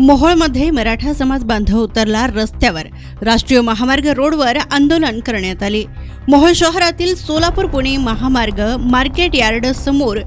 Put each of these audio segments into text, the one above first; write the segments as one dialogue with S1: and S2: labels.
S1: मोहोळमध्ये मराठा समाज बांधव उतरला रस्त्यावर। राष्ट्रीय महामार्ग रोडवर आंदोलन करण्यात आले। मोहोळ शहरातील सोलापूर पुणे महामार्ग मार्केट यार्ड समोर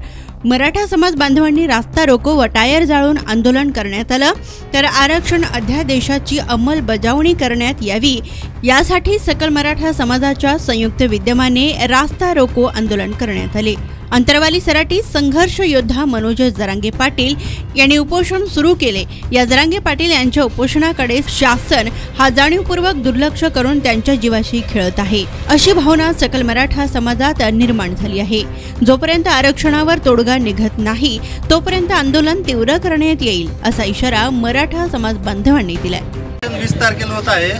S1: मराठा समाज बांधवांनी रास्ता रोको व टायर जाळून आंदोलन करण्यात आलं। तर आरक्षण अध्यादेशाची अंमलबजावणी करण्यात यावी यासाठी सकल मराठा समाजाच्या संयुक्त विद्यमाने रास्ता रोको आंदोलन करण्यात आले। अंतरवाली सराटी संघर्ष योद्धा मनोज जरांगे पाटील यांनी उपोषण सुरू केले। या जरांगे पाटील यांच्या उपोषणाकडे शासन हा जाणीवपूर्वक दुर्लक्ष करून त्यांच्या जीवाशी खेळत आहे, अशी भावना सकल मराठा समाजात निर्माण झाली आहे। जोपर्यंत आरक्षणावर तोडगा निघत नाही तोपर्यंत आंदोलन तीव्र करण्यात येईल, असा इशारा मराठा समाज बांधवांनी दिलाय।
S2: 20 तारखेला होत आहे,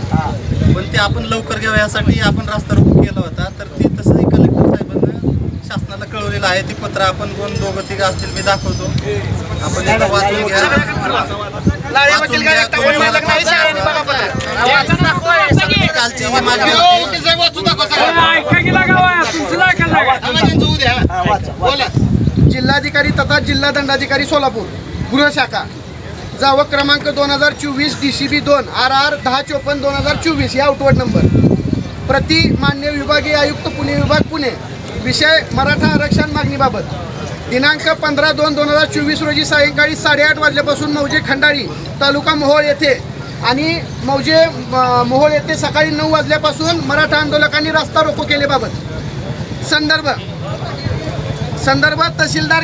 S2: पण ते आपण लवकर घ्यावं यासाठी आपण रास्ता रोको केला होता। तर ते तसंही कलेक्टर साहेबांना शासनाला कळवलेलं आहे। ते पत्र आपण दोघं तिघं असतील मी दाखवतो, आपण एकदा वाचून घ्या।
S3: जिल्हाधिकारी तथा जिल्हा दंडाधिकारी सोलापूर गृह शाखा जावक क्रमांक 2024 DCB 2 RR 1054/2024 या आउटवर्ड नंबर प्रति मान्य विभागीय आयुक्त पुणे विभाग पुणे विषय मराठा आरक्षण मागणीबाबत दिनांक 15/2/2024 रोजी सायंकाळी 8:30 वाजल्यापासून मौजे खंडारी तालुका मोहोळ येथे आणि मौजे मोहोळ येथे सकाळी 9 वाजल्यापासून मराठा आंदोलकांनी रास्ता रोको केल्याबाबत संदर्भात तहसीलदार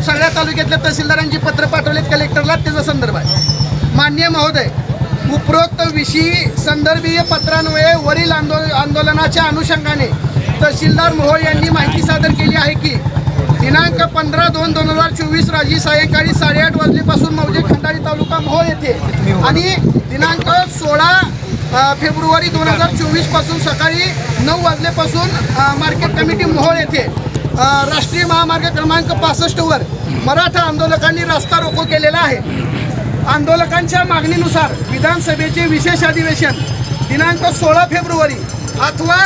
S3: सगळ्या तालुक्यातल्या तहसीलदारांची पत्र पाठवलेत कलेक्टरला। त्याचा संदर्भ आहे। माननीय महोदय, उपरोक्त विषयी संदर्भीय पत्रान्वये वरील आंदोलनाच्या अनुषंगाने तहसीलदार मोहोळ यांनी माहिती सादर केली आहे की दिनांक 15/2/2024 रोजी सायंकाळी 8:30 वाजल्यापासून मौजे खंडारी तालुका मोहोळ येथे आणि दिनांक 16 फेब्रुवारी 2024 पासून सकाळी 9 वाजल्यापासून मार्केट कमिटी मोहोळ येथे राष्ट्रीय महामार्ग क्रमांक 65 वर मराठा आंदोलकांनी रास्ता रोको केलेला आहे। आंदोलकांच्या मागणीनुसार विधानसभेचे विशेष अधिवेशन दिनांक 16 फेब्रुवारी अथवा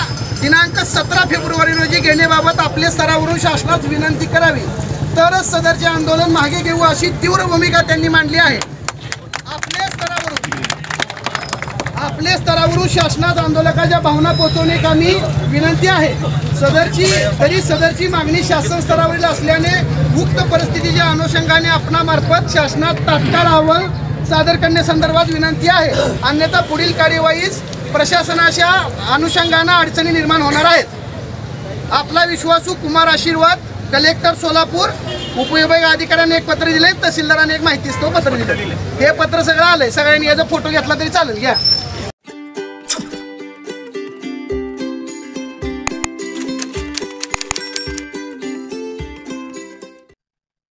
S3: दिनांक 17 फेब्रुवारी रोजी घेण्याबाबत आपल्या स्तरावरून शासनास विनंती करावी, तरच सदरचे आंदोलन मागे घेऊ अशी तीव्र भूमिका त्यांनी मांडली आहे। आपल्या स्तरावरून शासनात आंदोलकांच्या भावना पोहोचवणे कामी विनंती आहे। सदरची मागणी शासन स्तरावरील असल्याने उक्त परिस्थितीच्या अनुषंगाने आपणामार्फत शासनात तात्काळ अहवाल सादर करण्यासंदर्भात विनंती आहे, अन्यथा पुढील कार्यवाहीस प्रशासनाच्या अनुषंगाने अडचणी निर्माण होणार आहेत। आपला विश्वासू कुमार आशीर्वाद, कलेक्टर सोलापूर। उपविभाग अधिकाऱ्यांनी एक पत्र दिले, तहसीलदारांनी एक माहितीस्तव पत्र दिले। हे पत्र सगळं आलंय, सगळ्यांनी याचा फोटो घेतला तरी चालेल, घ्या।